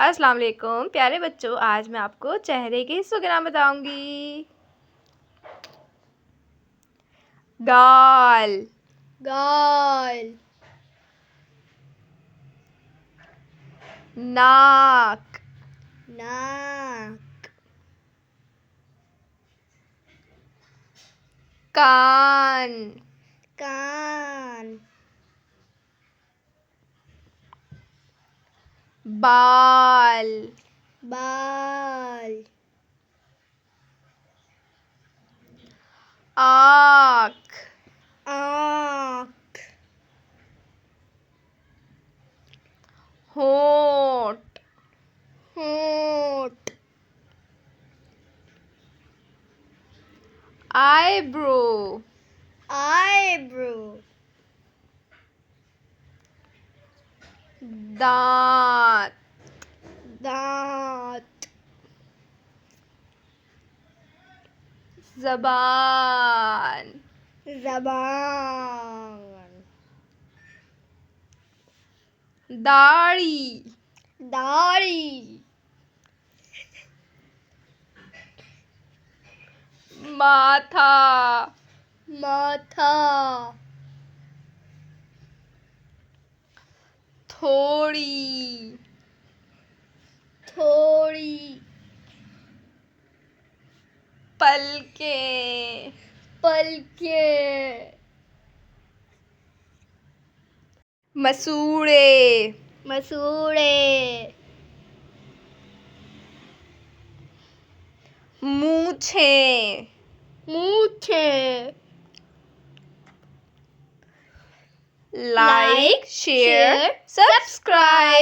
अस्सलाम वालेकुम प्यारे बच्चों, आज मैं आपको चेहरे के हिस्सों के नाम बताऊंगी। गाल, गाल, नाक, नाक, कान, कान, बाल, बाल, आँख, आँख, होंठ, होंठ, आईब्रो, आईब्रो, दांत, दांत, ज़बान, ज़बान, दाढ़ी, दाढ़ी, माथा, माथा, थोड़ी, थोड़ी, पलकें, पलके, मसूड़े, मसूड़े, मूछें, मूछे, लाइक, शेयर, सब्सक्राइब।